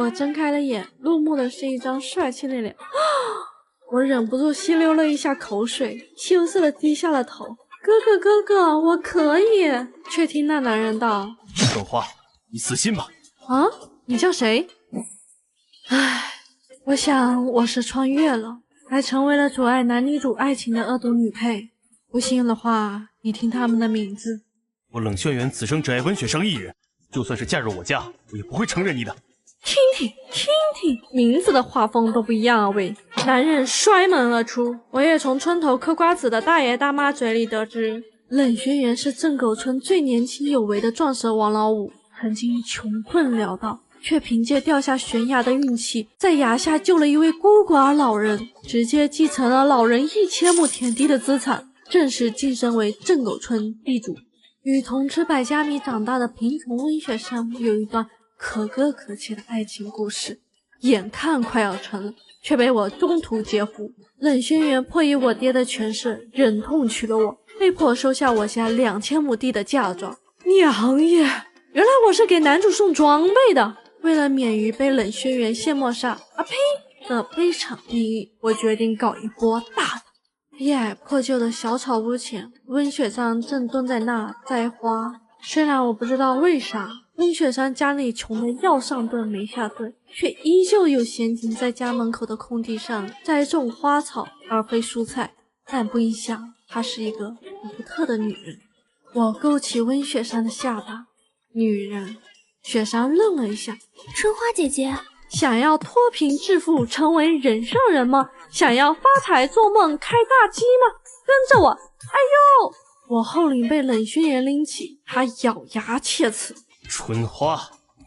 我睁开了眼，落幕的是一张帅气的脸。我忍不住吸溜了一下口水，羞涩的低下了头。哥哥，我可以。却听那男人道：春花，你死心吧。啊，你叫谁？唉，我想我是穿越了，还成为了阻碍男女主爱情的恶毒女配。不信的话，你听他们的名字。我冷轩辕此生只爱温雪生一人，就算是嫁入我家，我也不会承认你的。听听，名字的画风都不一样啊喂！男人摔门而出，我也从村头嗑瓜子的大爷大妈嘴里得知，冷轩辕是镇狗村最年轻有为的壮蛇王老五，曾经穷困潦倒，却凭借掉下悬崖的运气，在崖下救了一位孤寡老人，直接继承了老人1000亩田地的资产，正式晋升为镇狗村地主。与同吃百家米长大的贫穷温雪山有一段可歌可泣的爱情故事，眼看快要成了，却被我中途截胡。冷轩辕迫于我爹的权势，忍痛娶了我，被迫收下我家2000亩地的嫁妆。娘耶，原来我是给男主送装备的。为了免于被冷轩辕卸磨杀的悲惨命运，我决定搞一波大的。低矮破旧的小草屋前，温雪山正蹲在那栽花。虽然我不知道为啥温雪山家里穷得要上顿没下顿，却依旧有闲情在家门口的空地上栽种花草而非蔬菜，但不影响她是一个独特的女人。我勾起温雪山的下巴，女人。雪山愣了一下，春花姐姐，想要脱贫致富成为人上人吗？想要发财做梦开大机吗？跟着我！哎呦！我后领被冷轩辕拎起，他咬牙切齿：春花，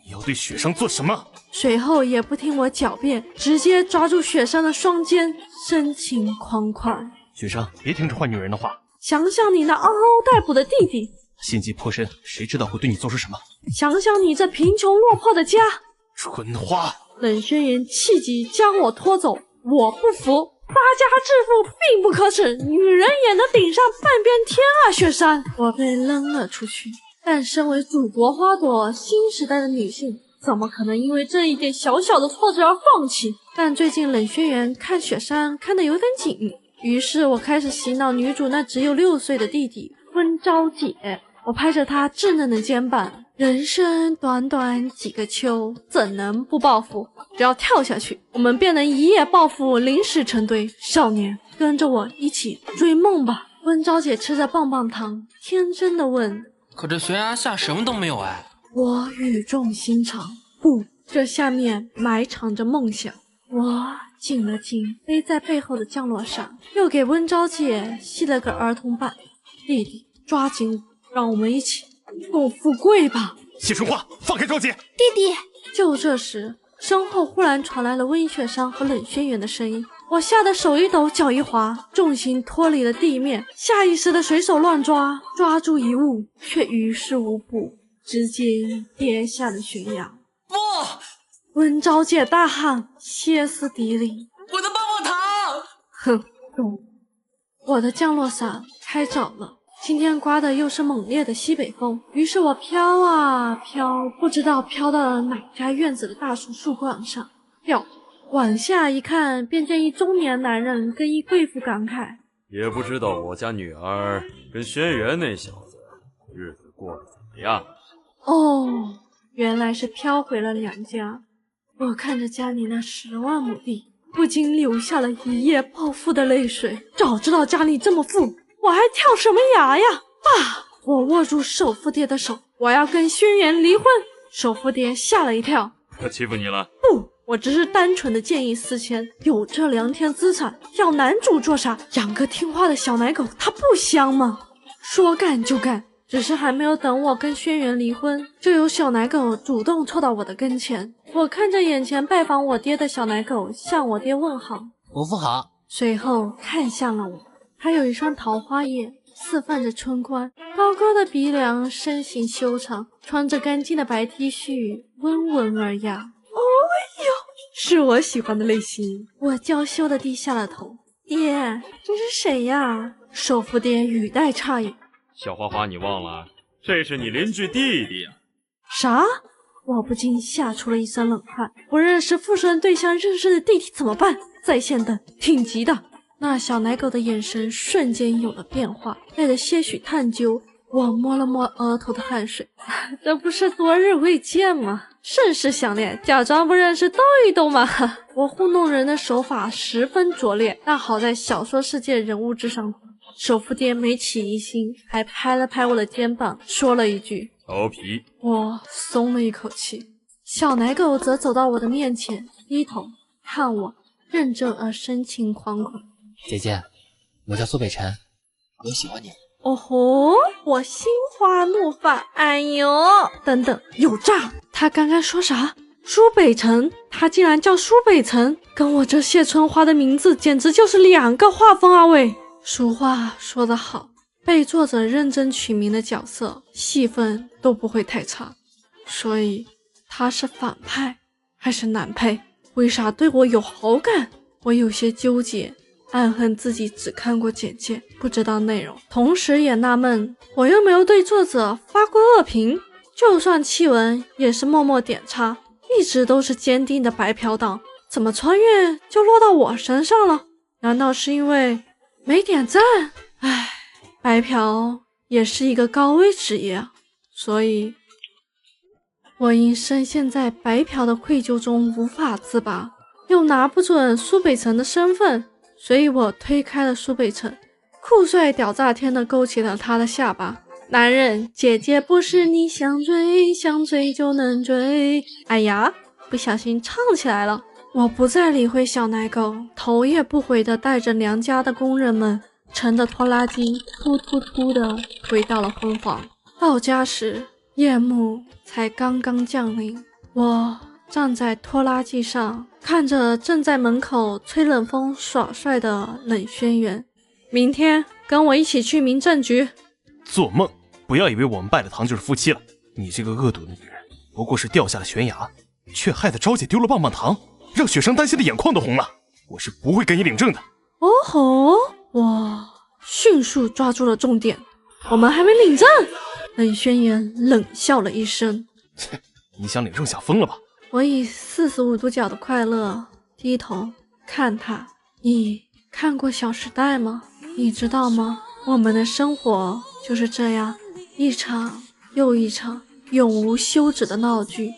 你要对雪山做什么？随后也不听我狡辩，直接抓住雪山的双肩，深情款款：雪山，别听这坏女人的话。想想你那嗷嗷待哺的弟弟，心机颇深，谁知道会对你做出什么？想想你这贫穷落魄的家。春花！冷轩辕气急将我拖走，我不服，发家致富并不可耻，女人也能顶上半边天啊！雪山，我被扔了出去。但身为祖国花朵新时代的女性，怎么可能因为这一点小小的挫折而放弃？但最近冷轩辕看雪山看得有点紧，于是我开始洗脑女主那只有6岁的弟弟温昭姐。我拍着她稚嫩的肩膀，人生短短几个秋，怎能不报复？只要跳下去，我们便能一夜暴富，临死成堆。少年，跟着我一起追梦吧。温昭姐吃着棒棒糖，天真的问：可这悬崖下什么都没有哎。我语重心长：不，这下面埋藏着梦想。我紧了紧背在背后的降落伞，又给温昭姐系了个儿童版。弟弟，抓紧，让我们一起共富贵吧。谢春花，放开昭姐！弟弟！就这时，身后忽然传来了温雪山和冷轩辕的声音，我吓得手一抖，脚一滑，重心脱离了地面，下意识的随手乱抓，抓住一物，却于事无补，直接跌下了悬崖。不！温昭姐大喊，歇斯底里：我的棒棒糖！哼，懂。我的降落伞开早了，今天刮的又是猛烈的西北风，于是我飘啊飘，不知道飘到了哪家院子的大树树冠上。往下一看，便见一中年男人跟一贵妇感慨：也不知道我家女儿跟轩辕那小子日子过得怎么样。哦，原来是飘回了娘家。我看着家里那10万亩地，不禁流下了一夜暴富的泪水。早知道家里这么富，我还跳什么崖呀！爸！我握住首富爹的手，我要跟轩辕离婚。首富爹吓了一跳：他欺负你了？不，我只是单纯的见异思迁。有这2天资产，要男主做啥？养个听话的小奶狗，他不香吗？说干就干。只是还没有等我跟轩辕离婚，就有小奶狗主动凑到我的跟前。我看着眼前拜访我爹的小奶狗，向我爹问好：伯父好。随后看向了我，他有一双桃花眼，似泛着春光，高高的鼻梁，身形修长，穿着干净的白 T 恤，温文尔雅。哦呦，是我喜欢的类型。我娇羞地低下了头。爹，这是谁呀？首富爹语带诧异：小花花，你忘了，这是你邻居弟弟啊。啥？我不禁吓出了一身冷汗。不认识附身对象认识的弟弟怎么办？在线等，挺急的。那小奶狗的眼神瞬间有了变化，带着些许探究。我摸了摸额头的汗水，这不是多日未见吗？甚是想念，假装不认识逗一逗嘛。我糊弄人的手法十分拙劣，但好在小说世界人物智商，首富爹没起疑心，还拍了拍我的肩膀，说了一句调皮。我松了一口气。小奶狗则走到我的面前，低头看我，认真而深情款款。姐姐，我叫苏北辰，我喜欢你。哦吼！我心花怒放，哎呦！等等，有诈！他刚刚说啥？苏北辰，他竟然叫苏北辰，跟我这谢春花的名字简直就是两个画风啊喂！俗话说得好，被作者认真取名的角色，戏份都不会太差。所以他是反派还是男配？为啥对我有好感？我有些纠结。暗恨自己只看过简介，不知道内容，同时也纳闷，我又没有对作者发过恶评，就算弃文也是默默点叉，一直都是坚定的白嫖党，怎么穿越就落到我身上了？难道是因为没点赞？唉，白嫖也是一个高危职业啊，所以我因深陷在白嫖的愧疚中无法自拔，又拿不准苏北辰的身份，所以我推开了苏北辰，酷帅屌炸天的勾起了他的下巴。男人，姐姐不是你想追，想追就能追。哎呀，不小心唱起来了。我不再理会小奶狗，头也不回的带着娘家的工人们乘着拖拉机突突突的回到了婚房。到家时，夜幕才刚刚降临，我站在拖拉机上，看着正在门口吹冷风耍帅的冷轩辕。明天跟我一起去民政局。做梦！不要以为我们拜了堂就是夫妻了。你这个恶毒的女人，不过是掉下了悬崖，却害得昭姐丢了棒棒糖，让雪生担心的眼眶都红了。我是不会跟你领证的。哦吼！我迅速抓住了重点。我们还没领证？冷轩辕冷笑了一声。切，你想领证想疯了吧？我以45度角的快乐低头看他。你看过《小时代》吗？你知道吗？我们的生活就是这样，一场又一场永无休止的闹剧，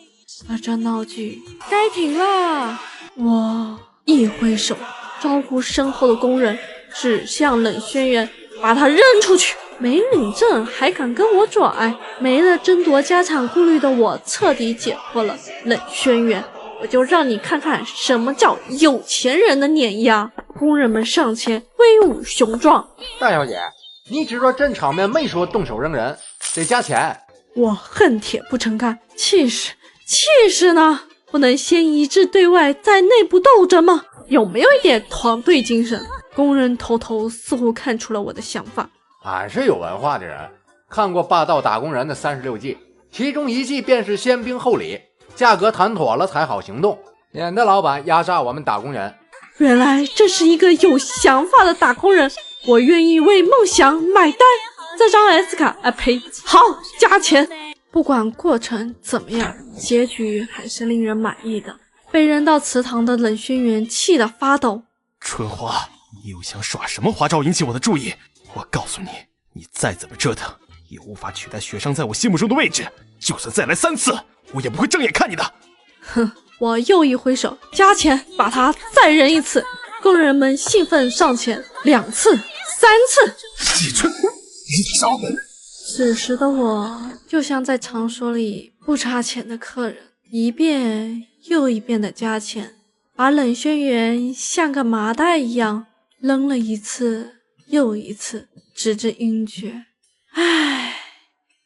而这闹剧该停了。我一挥手招呼身后的工人，指向冷轩辕，把他扔出去。没领证还敢跟我拽？没了争夺家产顾虑的我彻底解脱了。冷轩辕，我就让你看看什么叫有钱人的碾压。工人们上前威武雄壮。大小姐，你只说真场面，没说动手扔人，得加钱。我恨铁不成钢，气势呢？不能先一致对外，再内部斗争吗？有没有一点团队精神？工人头头似乎看出了我的想法。俺是有文化的人，看过《霸道打工人》的36计，其中一计便是先兵后礼，价格谈妥了才好行动，免得老板压榨我们打工人。原来这是一个有想法的打工人，我愿意为梦想买单。这张 S 卡啊呸，好，加钱。不管过程怎么样，结局还是令人满意的。被扔到祠堂的冷轩辕气得发抖。春花，你又想耍什么花招引起我的注意？我告诉你，你再怎么折腾，也无法取代雪生在我心目中的位置。就算再来3次，我也不会正眼看你的。哼，我又一挥手，加钱，把他再扔一次。工人们兴奋上前，2次、3次。季春，你找本。此时的我就像在场所里不差钱的客人，一遍又一遍的加钱，把冷轩辕像个麻袋一样扔了一次又一次，直至晕厥。唉，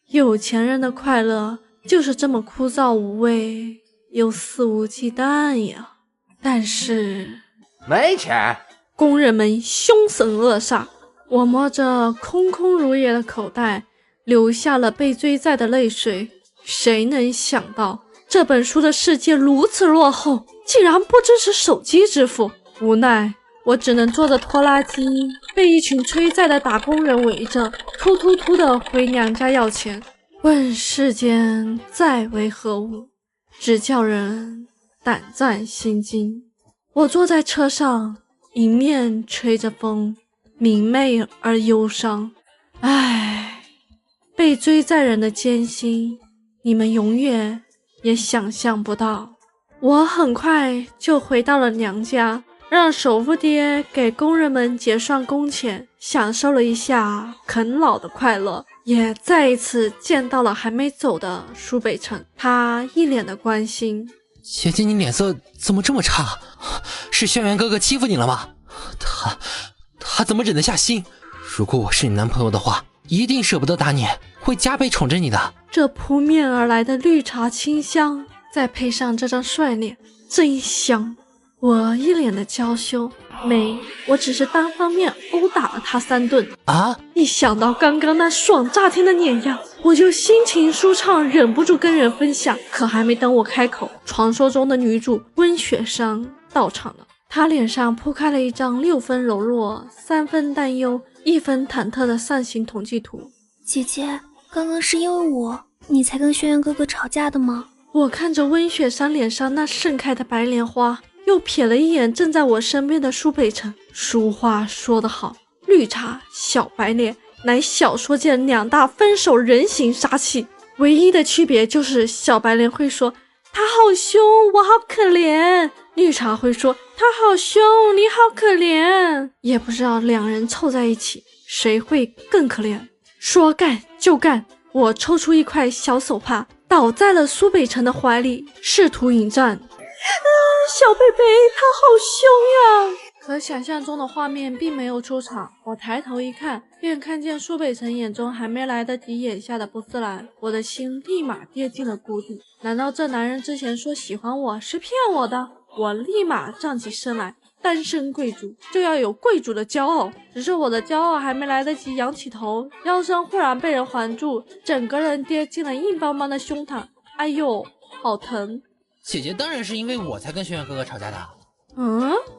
有钱人的快乐就是这么枯燥无味又肆无忌惮呀。但是没钱。工人们凶神恶煞。我摸着空空如也的口袋，流下了被追债的泪水。谁能想到这本书的世界如此落后，竟然不支持手机支付。无奈我只能坐着拖拉机，被一群催债的打工人围着，突突突的回娘家要钱。问世间债为何物？只叫人胆战心惊。我坐在车上，迎面吹着风，明媚而忧伤。唉，被追债人的艰辛，你们永远也想象不到。我很快就回到了娘家，让首富爹给工人们结算工钱，享受了一下啃老的快乐，也再一次见到了还没走的苏北辰，他一脸的关心。姐姐，你脸色怎么这么差？是轩辕哥哥欺负你了吗？他怎么忍得下心？如果我是你男朋友的话，一定舍不得打你，会加倍宠着你的。这扑面而来的绿茶清香，再配上这张帅脸，真香。我一脸的娇羞，没，我只是单方面殴打了他3顿啊！一想到刚刚那爽炸天的碾压，我就心情舒畅，忍不住跟人分享。可还没等我开口，传说中的女主温雪山到场了。她脸上铺开了一张6分柔弱、3分担忧、1分忐忑的扇形统计图。姐姐，刚刚是因为你才跟轩辕哥哥吵架的吗？我看着温雪山脸上那盛开的白莲花，又瞥了一眼正在我身边的苏北辰。俗话说得好，绿茶小白脸乃小说界2大分手人形杀器，唯一的区别就是小白脸会说他好凶，我好可怜，绿茶会说他好凶，你好可怜。也不知道2人凑在一起谁会更可怜。说干就干，我抽出一块小手帕倒在了苏北辰的怀里，试图引战。小贝贝他好凶呀！可想象中的画面并没有出场，我抬头一看，便看见苏北辰眼中还没来得及掩下的不自然，我的心立马跌进了谷底。难道这男人之前说喜欢我是骗我的？我立马站起身来，单身贵族就要有贵族的骄傲，只是我的骄傲还没来得及仰起头，腰身忽然被人环住，整个人跌进了硬邦邦的胸膛。哎呦，好疼！姐姐当然是因为我才跟轩辕哥哥吵架的。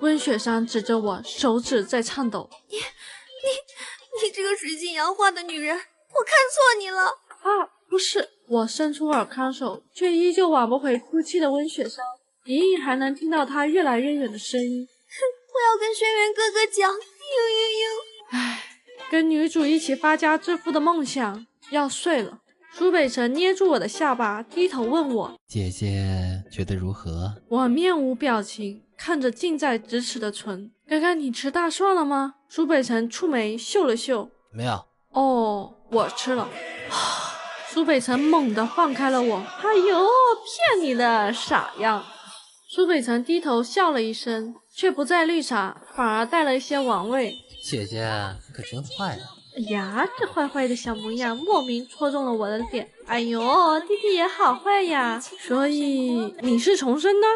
温雪山指着我，手指在颤抖。你这个水性杨花的女人，我看错你了。不是，我伸出尔康手，却依旧挽不回哭泣的温雪山，隐隐还能听到她越来越远的声音。我要跟轩辕哥哥讲，唉，跟女主一起发家致富的梦想要碎了。苏北辰捏住我的下巴，低头问我：姐姐觉得如何？我面无表情，看着近在咫尺的唇。刚刚你吃大蒜了吗？苏北辰触眉嗅了嗅。没有。哦，我吃了。苏北辰猛地放开了我。哎呦，骗你的，傻样。苏北辰低头笑了一声，却不再绿茶，反而带了一些玩味。姐姐你可真坏啊！哎呀，这坏坏的小模样莫名戳中了我的点。哎呦，弟弟也好坏呀。所以你是重生的？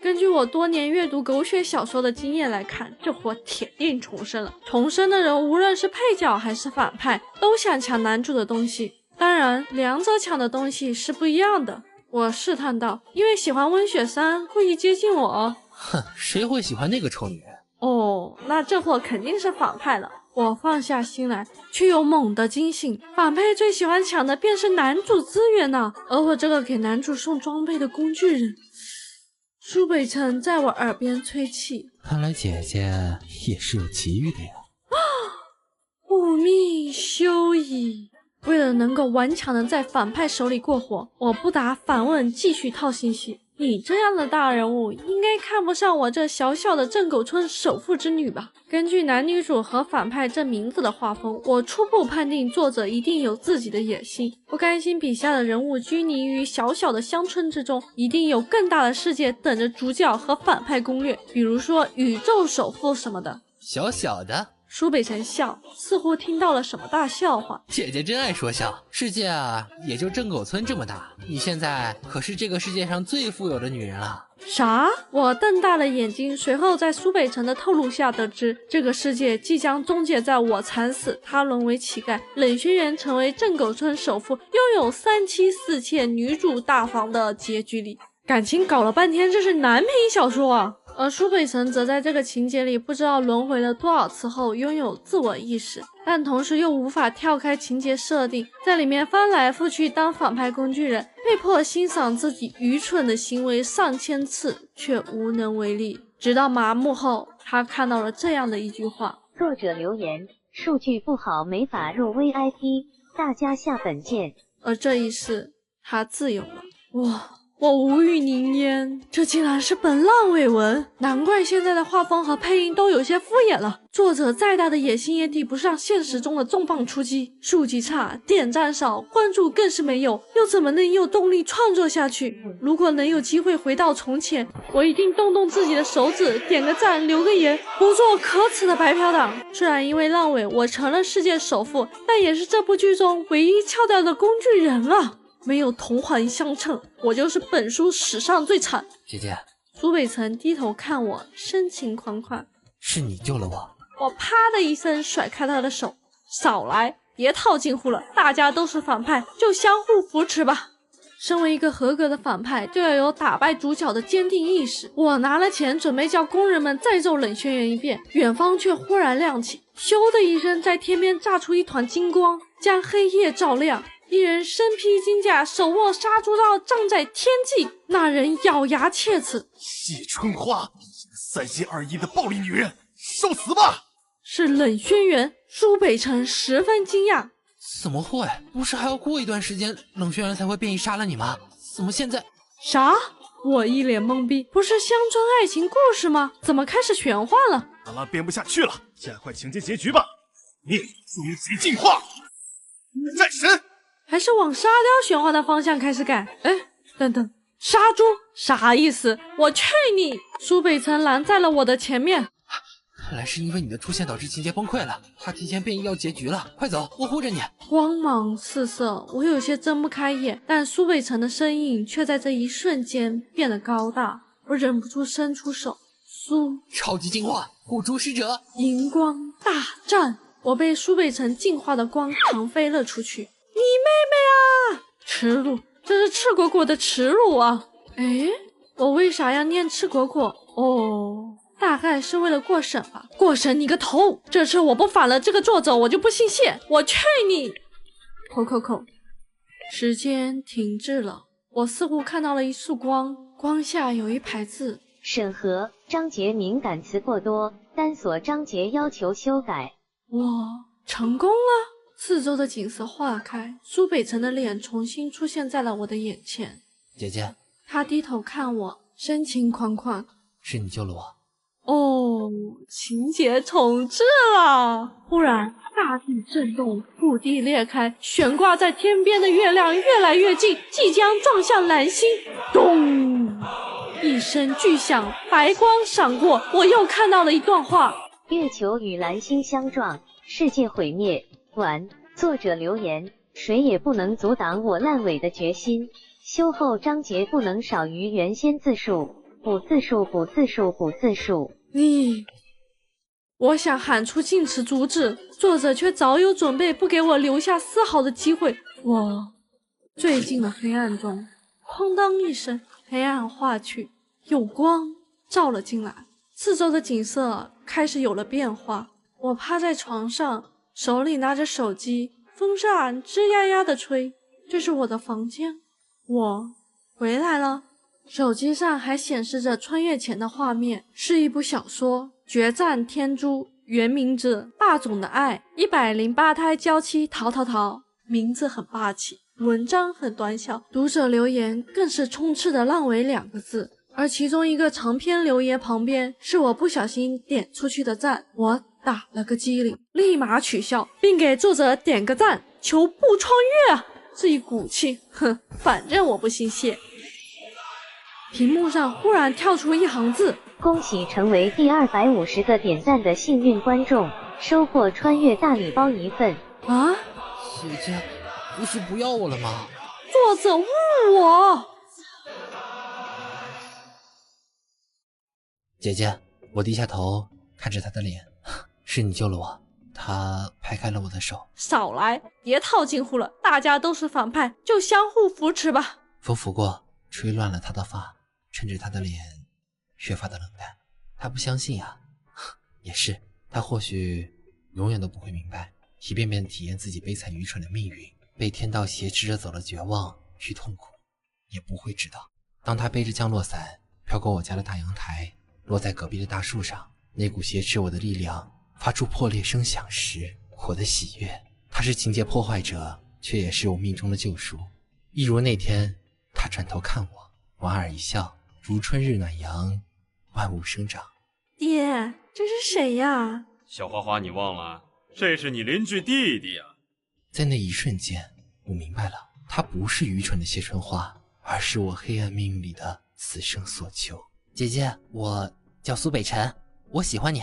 根据我多年阅读狗血小说的经验来看，这货铁定重生了。重生的人无论是配角还是反派，都想抢男主的东西，当然两者抢的东西是不一样的。我试探道，因为喜欢温雪山故意接近我。哼，谁会喜欢那个臭女人？哦，那这货肯定是反派了。我放下心来，却又猛地惊醒。反派最喜欢抢的便是男主资源呢，而我这个给男主送装备的工具人。苏北辰在我耳边吹气，看来姐姐也是有奇遇的呀。吾命休矣。为了能够顽强的在反派手里过活，我不答反问，继续套信息。你这样的大人物应该看不上我这小小的镇狗村首富之女吧？根据男女主和反派这名字的画风，我初步判定作者一定有自己的野心，不甘心笔下的人物拘泥于小小的乡村之中，一定有更大的世界等着主角和反派攻略，比如说宇宙首富什么的。小小的。苏北辰笑，似乎听到了什么大笑话。姐姐真爱说笑，世界啊也就镇狗村这么大，你现在可是这个世界上最富有的女人了。啥？我瞪大了眼睛，随后在苏北辰的透露下得知，这个世界即将终结在我惨死，他沦为乞丐，冷轩辕成为镇狗村首富，拥有3妻4妾女主大房的结局里。感情搞了半天，这是男频小说啊！而苏北辰则在这个情节里不知道轮回了多少次后拥有自我意识，但同时又无法跳开情节设定，在里面翻来覆去当反派工具人，被迫欣赏自己愚蠢的行为上千次，却无能为力。直到麻木后，他看到了这样的一句话：作者留言：数据不好，没法入 VIP， 大家下本见。而这一世，他自由了。哇！我无语凝噎，这竟然是本烂尾文，难怪现在的画风和配音都有些敷衍了。作者再大的野心也抵不上现实中的重磅出击，数据差，点赞少，关注更是没有，又怎么能有动力创作下去？如果能有机会回到从前，我一定动动自己的手指，点个赞，留个言，不做可耻的白嫖党。虽然因为烂尾我成了世界首富，但也是这部剧中唯一翘掉的工具人啊！没有同环相称，我就是本书史上最惨。姐姐，苏北辰低头看我，深情款款。是你救了我。我啪的一声甩开他的手，少来，别套近乎了，大家都是反派，就相互扶持吧。身为一个合格的反派，就要有打败主角的坚定意识。我拿了钱，准备叫工人们再揍冷轩辕一遍，远方却忽然亮起，咻的一声，在天边炸出一团金光，将黑夜照亮。一人身披金甲，手握杀猪刀，站在天际。那人咬牙切齿：谢春花，3心2意的暴力女人，受死吧！是冷轩辕。苏北辰十分惊讶：怎么会？不是还要过一段时间冷轩辕才会变异杀了你吗？怎么现在？啥？我一脸懵逼，不是乡村爱情故事吗？怎么开始玄幻了？好了，编不下去了，加快情节结局吧。你终极进化，战神。还是往沙雕玄幻的方向开始改。哎，等等，杀猪啥意思？我去你！苏北辰拦在了我的前面。看来是因为你的出现导致情节崩溃了，他提前变异要结局了，快走，我护着你。光芒四射，我有些睁不开眼，但苏北辰的身影却在这一瞬间变得高大，我忍不住伸出手。超级进化，护猪使者，荧光大战！我被苏北辰进化的光弹飞了出去。你妹妹啊！耻辱，这是赤果果的耻辱啊！诶，我为啥要念赤果果？哦，大概是为了过审吧。过审你个头！这次我不反了这个作者，我就不姓谢！我去你！口，时间停滞了，我似乎看到了一束光，光下有一排字：审核章节敏感词过多，单所章节要求修改。我成功了！四周的景色化开，苏北辰的脸重新出现在了我的眼前。姐姐，他低头看我，深情款款：是你救了我。哦，情节重置了。忽然大地震动，土地裂开，悬挂在天边的月亮越来越近，即将撞向蓝星。咚！一声巨响，白光闪过，我又看到了一段话：月球与蓝星相撞，世界毁灭。完。作者留言：谁也不能阻挡我烂尾的决心。修后章节不能少于原先字数，补字数。我想喊出禁词阻止，作者却早有准备，不给我留下丝毫的机会。我坠进了黑暗中，哐当一声，黑暗化去，有光照了进来，四周的景色开始有了变化。我趴在床上，手里拿着手机，风扇吱呀呀的吹。这是我的房间，我回来了。手机上还显示着穿越前的画面，是一部小说《决战天珠》，原名字霸总的爱，108胎娇妻淘，名字很霸气，文章很短小，读者留言更是充斥的烂尾2个字，而其中一个长篇留言旁边是我不小心点出去的赞，我打了个机灵，立马取消，并给作者点个赞，求不穿越啊！这一股气，哼，反正我不姓谢。屏幕上忽然跳出一行字：恭喜成为第250个点赞的幸运观众，收获穿越大礼包1份。啊！姐姐，不是不要我了吗？作者误我！姐姐，我低下头看着他的脸，是你救了我。他拍开了我的手。少来，别套近乎了，大家都是反派，就相互扶持吧。风拂过，吹乱了他的发，衬着他的脸，越发的冷淡。他不相信啊。也是，他或许永远都不会明白，一遍遍体验自己悲惨愚蠢的命运，被天道挟持着走了绝望与痛苦，也不会知道，当他背着降落伞飘过我家的大阳台，落在隔壁的大树上，那股挟持我的力量发出破裂声响时，我的喜悦。他是情节破坏者，却也是我命中的救赎。一如那天，他转头看我，莞尔一笑，如春日暖阳，万物生长。爹，这是谁呀？小花花，你忘了，这是你邻居弟弟呀。在那一瞬间，我明白了，他不是愚蠢的谢春花，而是我黑暗命运里的此生所求。姐姐，我叫苏北辰，我喜欢你。